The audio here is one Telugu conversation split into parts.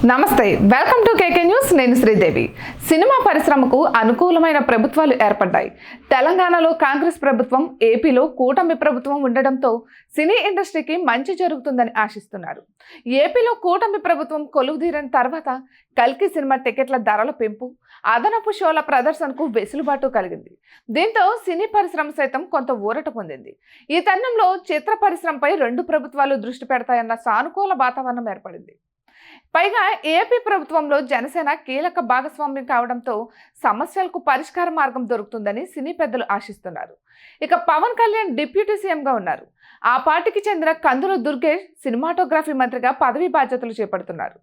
నమస్తే, వెల్కమ్ టు కేకే న్యూస్. నేను శ్రీదేవి. సినిమా పరిశ్రమకు అనుకూలమైన ప్రభుత్వాలు ఏర్పడ్డాయి. తెలంగాణలో కాంగ్రెస్ ప్రభుత్వం, ఏపీలో కూటమి ప్రభుత్వం ఉండడంతో సినీ ఇండస్ట్రీకి మంచి జరుగుతుందని ఆశిస్తున్నారు. ఏపీలో కూటమి ప్రభుత్వం కొలువుదీరిన తర్వాత కల్కి సినిమా టికెట్ల ధరల పెంపు, అదనపు షోల ప్రదర్శనకు వెసులుబాటు కలిగింది. దీంతో సినీ పరిశ్రమ సైతం కొంత ఊరట పొందింది. ఈ తరుణంలో చిత్ర పరిశ్రమపై రెండు ప్రభుత్వాలు దృష్టి పెడతాయన్న సానుకూల వాతావరణం ఏర్పడింది. పైగా ఏపీ ప్రభుత్వంలో జనసేన కీలక భాగస్వామ్యం కావడంతో సమస్యలకు పరిష్కార మార్గం దొరుకుతుందని సినీ పెద్దలు ఆశిస్తున్నారు. ఇక పవన్ కళ్యాణ్ డిప్యూటీ సీఎంగా ఉన్నారు. ఆ పార్టీకి చెందిన కందుల దుర్గేష్ సినిమాటోగ్రఫీ మంత్రిగా పదవి బాధ్యతలు చేపడుతున్నారు.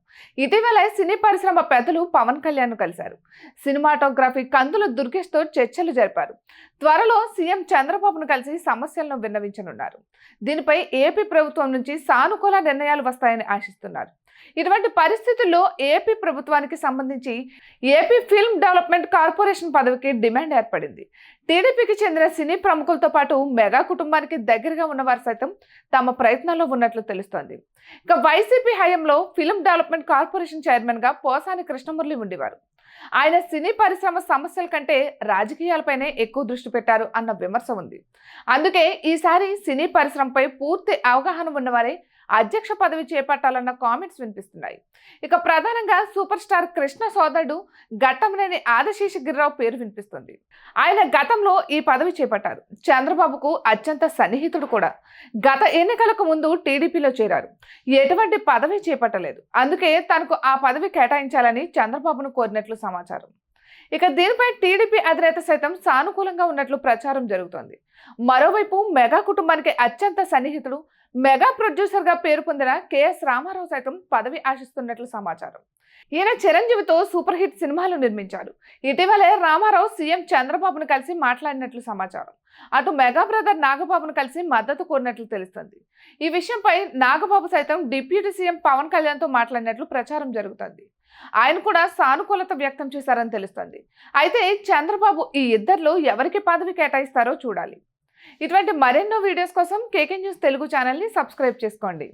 ఇటీవల సినీ పరిశ్రమ పెద్దలు పవన్ కళ్యాణ్ కలిశారు. సినిమాటోగ్రఫీ కందుల దుర్గేష్తో చర్చలు జరిపారు. త్వరలో సీఎం చంద్రబాబును కలిసి సమస్యలను విన్నవించనున్నారు. దీనిపై ఏపీ ప్రభుత్వం నుంచి సానుకూల నిర్ణయాలు వస్తాయని ఆశిస్తున్నారు. ఇటువంటి పరిస్థితుల్లో ఏపీ ప్రభుత్వానికి సంబంధించి ఏపీ ఫిల్మ్ డెవలప్మెంట్ కార్పొరేషన్ పదవికి డిమాండ్ ఏర్పడింది. టీడీపీకి చెందిన సినీ ప్రముఖులతో పాటు మెగా కుటుంబానికి దగ్గరగా ఉన్నవారు సైతం తమ ప్రయత్నాల్లో ఉన్నట్లు తెలుస్తోంది. ఇక వైసీపీ హయాంలో ఫిల్మ్ డెవలప్మెంట్ కార్పొరేషన్ చైర్మన్ గా పోసాని కృష్ణమురళి ఉండేవారు. ఆయన సినీ పరిశ్రమ సమస్యల కంటే రాజకీయాలపైనే ఎక్కువ దృష్టి పెట్టారు అన్న విమర్శ ఉంది. అందుకే ఈసారి సినీ పరిశ్రమపై పూర్తి అవగాహన ఉన్నవారే అధ్యక్ష పదవి చేపట్టాలన్న కామెంట్స్ వినిపిస్తున్నాయి. ఇక ప్రధానంగా సూపర్ స్టార్ కృష్ణ సోదరుడు ఘట్టమనేని ఆదిశేషగిరిరావు పేరు వినిపిస్తుంది. ఆయన గతంలో ఈ పదవి చేపట్టారు. చంద్రబాబుకు అత్యంత సన్నిహితుడు కూడా. గత ఎన్నికలకు ముందు టీడీపీలో చేరారు. ఎటువంటి పదవి చేపట్టలేదు. అందుకే తనకు ఆ పదవి కేటాయించాలని చంద్రబాబును కోరినట్లు సమాచారం. ఇక దీనిపై టీడీపీ అధినేత సైతం సానుకూలంగా ఉన్నట్లు ప్రచారం జరుగుతోంది. మరోవైపు మెగా కుటుంబానికి అత్యంత సన్నిహితుడు, మెగా ప్రొడ్యూసర్ గా పేరు పొందిన కేఎస్ రామారావు సైతం పదవి ఆశిస్తున్నట్లు సమాచారం. ఈయన చిరంజీవితో సూపర్ హిట్ సినిమాలు నిర్మించారు. ఇటీవలే రామారావు సీఎం చంద్రబాబును కలిసి మాట్లాడినట్లు సమాచారం. అటు మెగా బ్రదర్ నాగబాబును కలిసి మద్దతు కోరినట్లు తెలుస్తుంది. ఈ విషయంపై నాగబాబు సైతం డిప్యూటీ సీఎం పవన్ కళ్యాణ్ తో మాట్లాడినట్లు ప్రచారం జరుగుతుంది. ఆయన కూడా సానుకూలత వ్యక్తం చేశారని తెలుస్తుంది. అయితే చంద్రబాబు ఈ ఇద్దరిలో ఎవరికి పదవి కేటాయిస్తారో చూడాలి. ఇటువంటి మరెన్నో వీడియోస్ కోసం కేకే న్యూస్ తెలుగు ఛానల్ని సబ్స్క్రైబ్ చేసుకోండి.